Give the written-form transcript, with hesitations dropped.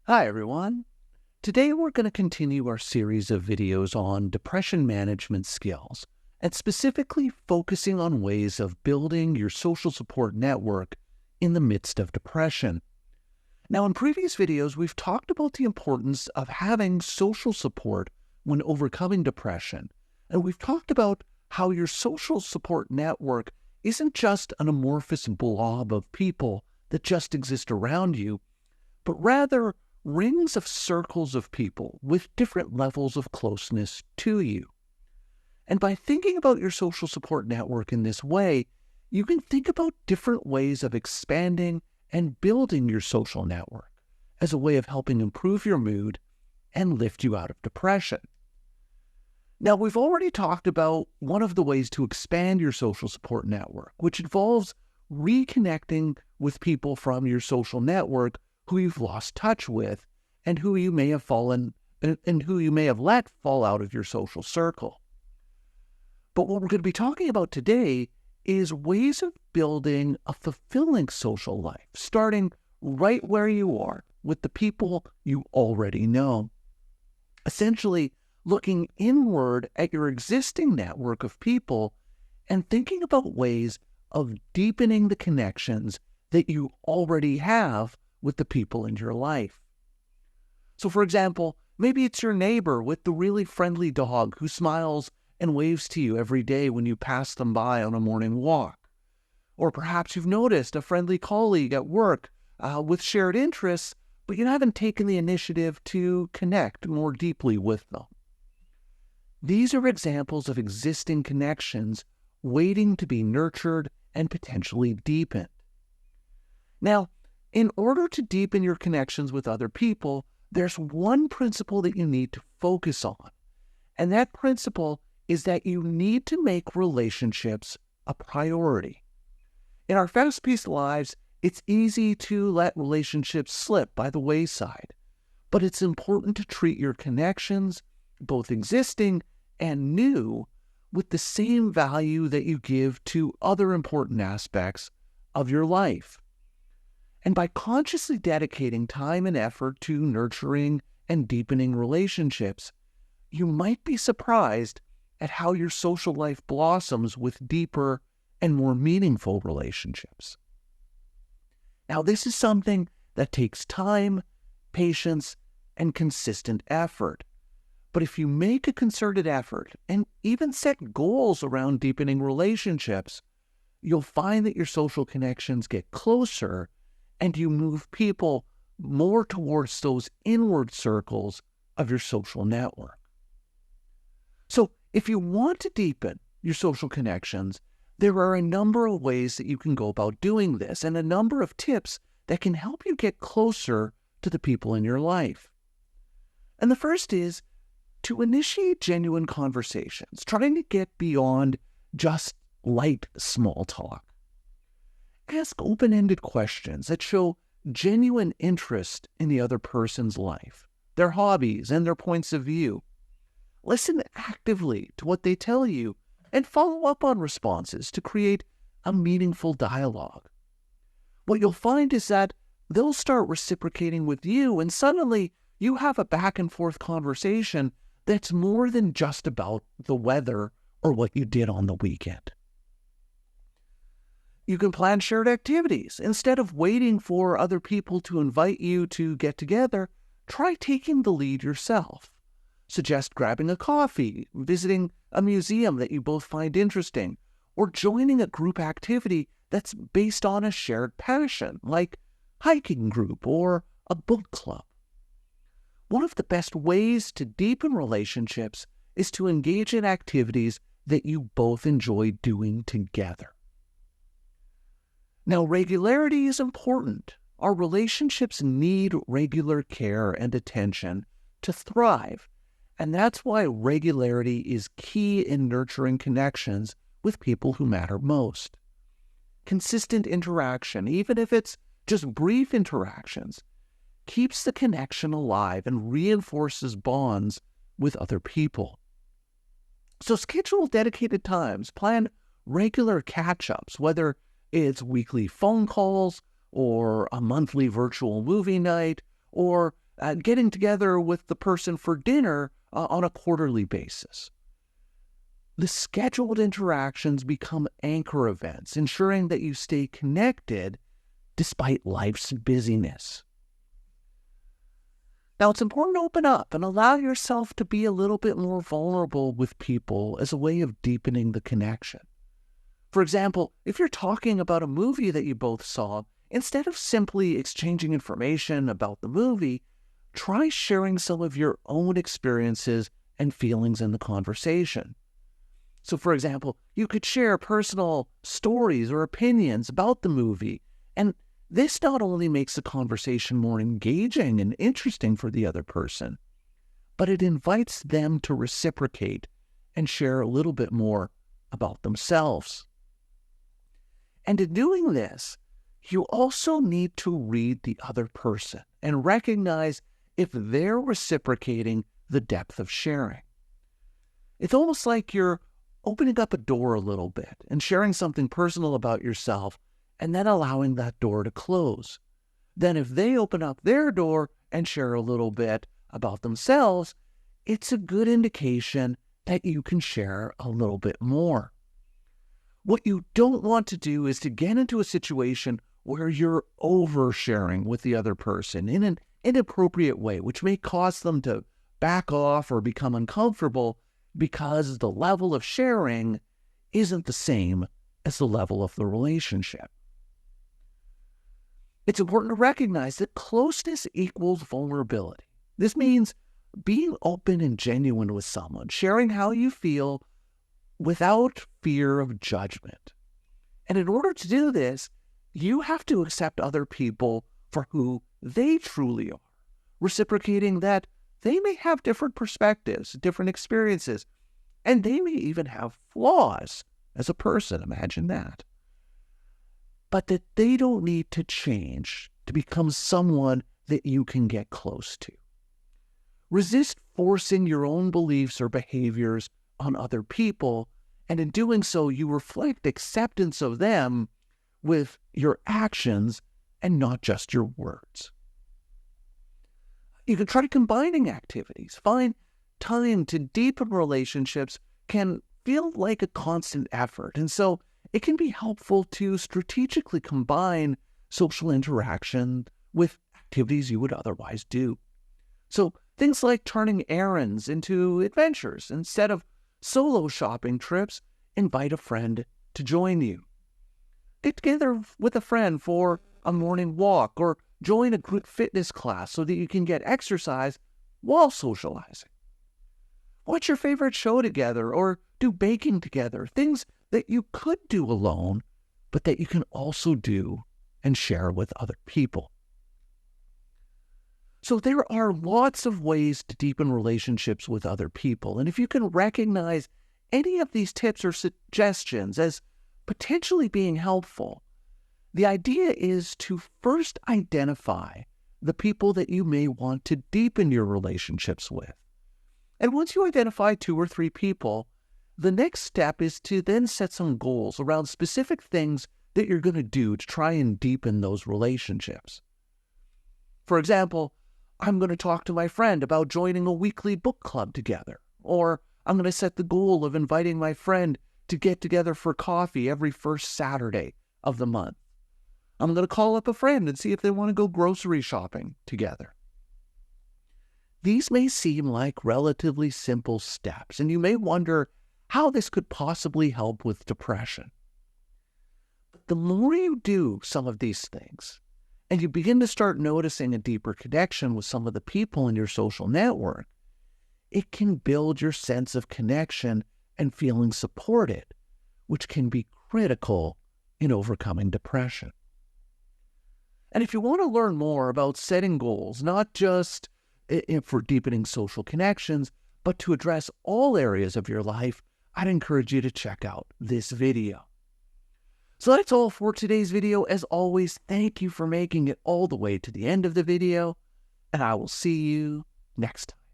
Hi, everyone. Today we're going to continue our series of videos on depression management skills, and specifically focusing on ways of building your social support network in the midst of depression. Now, in previous videos, we've talked about the importance of having social support when overcoming depression, and we've talked about how your social support network isn't just an amorphous blob of people that just exist around you, but rather rings of circles of people with different levels of closeness to you. And by thinking about your social support network in this way, you can think about different ways of expanding and building your social network as a way of helping improve your mood and lift you out of depression. Now, we've already talked about one of the ways to expand your social support network, which involves reconnecting with people from your social network who you've lost touch with and who you may have let fall out of your social circle. But what we're going to be talking about today is ways of building a fulfilling social life, starting right where you are with the people you already know. Essentially, looking inward at your existing network of people and thinking about ways of deepening the connections that you already have with the people in your life. So, for example, maybe it's your neighbor with the really friendly dog who smiles and waves to you every day when you pass them by on a morning walk. Or perhaps you've noticed a friendly colleague at work with shared interests, but you haven't taken the initiative to connect more deeply with them. These are examples of existing connections waiting to be nurtured and potentially deepened. Now, in order to deepen your connections with other people, there's one principle that you need to focus on. And that principle is that you need to make relationships a priority. In our fast-paced lives, it's easy to let relationships slip by the wayside. But it's important to treat your connections, both existing and new, with the same value that you give to other important aspects of your life. And by consciously dedicating time and effort to nurturing and deepening relationships, you might be surprised at how your social life blossoms with deeper and more meaningful relationships. Now, this is something that takes time, patience, and consistent effort. But if you make a concerted effort and even set goals around deepening relationships, you'll find that your social connections get closer and you move people more towards those inward circles of your social network. So if you want to deepen your social connections, there are a number of ways that you can go about doing this and a number of tips that can help you get closer to the people in your life. And the first is to initiate genuine conversations, trying to get beyond just light small talk. Ask open-ended questions that show genuine interest in the other person's life, their hobbies, and their points of view. Listen actively to what they tell you and follow up on responses to create a meaningful dialogue. What you'll find is that they'll start reciprocating with you, and suddenly you have a back-and-forth conversation that's more than just about the weather or what you did on the weekend. You can plan shared activities. Instead of waiting for other people to invite you to get together, try taking the lead yourself. Suggest grabbing a coffee, visiting a museum that you both find interesting, or joining a group activity that's based on a shared passion, like hiking group or a book club. One of the best ways to deepen relationships is to engage in activities that you both enjoy doing together. Now, regularity is important. Our relationships need regular care and attention to thrive, and that's why regularity is key in nurturing connections with people who matter most. Consistent interaction, even if it's just brief interactions, keeps the connection alive and reinforces bonds with other people. So schedule dedicated times, plan regular catch-ups, whether it's weekly phone calls or a monthly virtual movie night or getting together with the person for dinner on a quarterly basis. The scheduled interactions become anchor events, ensuring that you stay connected despite life's busyness. Now, it's important to open up and allow yourself to be a little bit more vulnerable with people as a way of deepening the connection. For example, if you're talking about a movie that you both saw, instead of simply exchanging information about the movie, try sharing some of your own experiences and feelings in the conversation. So, for example, you could share personal stories or opinions about the movie, and this not only makes the conversation more engaging and interesting for the other person, but it invites them to reciprocate and share a little bit more about themselves. And in doing this, you also need to read the other person and recognize if they're reciprocating the depth of sharing. It's almost like you're opening up a door a little bit and sharing something personal about yourself and then allowing that door to close. Then if they open up their door and share a little bit about themselves, it's a good indication that you can share a little bit more. What you don't want to do is to get into a situation where you're oversharing with the other person in an inappropriate way, which may cause them to back off or become uncomfortable because the level of sharing isn't the same as the level of the relationship. It's important to recognize that closeness equals vulnerability. This means being open and genuine with someone, sharing how you feel without fear of judgment. And in order to do this, you have to accept other people for who they truly are, reciprocating that they may have different perspectives, different experiences, and they may even have flaws as a person. Imagine that. But that they don't need to change to become someone that you can get close to. Resist forcing your own beliefs or behaviors on other people, and in doing so, you reflect acceptance of them with your actions and not just your words. You can try combining activities. Find time to deepen relationships can feel like a constant effort, and so it can be helpful to strategically combine social interaction with activities you would otherwise do. So things like turning errands into adventures. Instead of solo shopping trips, invite a friend to join you. Get together with a friend for a morning walk or join a group fitness class so that you can get exercise while socializing. Watch your favorite show together or do baking together, things that you could do alone, but that you can also do and share with other people. So there are lots of ways to deepen relationships with other people. And if you can recognize any of these tips or suggestions as potentially being helpful, the idea is to first identify the people that you may want to deepen your relationships with. And once you identify 2 or 3 people, the next step is to then set some goals around specific things that you're going to do to try and deepen those relationships. For example, I'm going to talk to my friend about joining a weekly book club together, or I'm going to set the goal of inviting my friend to get together for coffee every first Saturday of the month. I'm going to call up a friend and see if they want to go grocery shopping together. These may seem like relatively simple steps, and you may wonder how this could possibly help with depression. But the more you do some of these things, and you begin to start noticing a deeper connection with some of the people in your social network, it can build your sense of connection and feeling supported, which can be critical in overcoming depression. And if you want to learn more about setting goals, not just for deepening social connections, but to address all areas of your life, I'd encourage you to check out this video. So that's all for today's video. As always, thank you for making it all the way to the end of the video, and I will see you next time.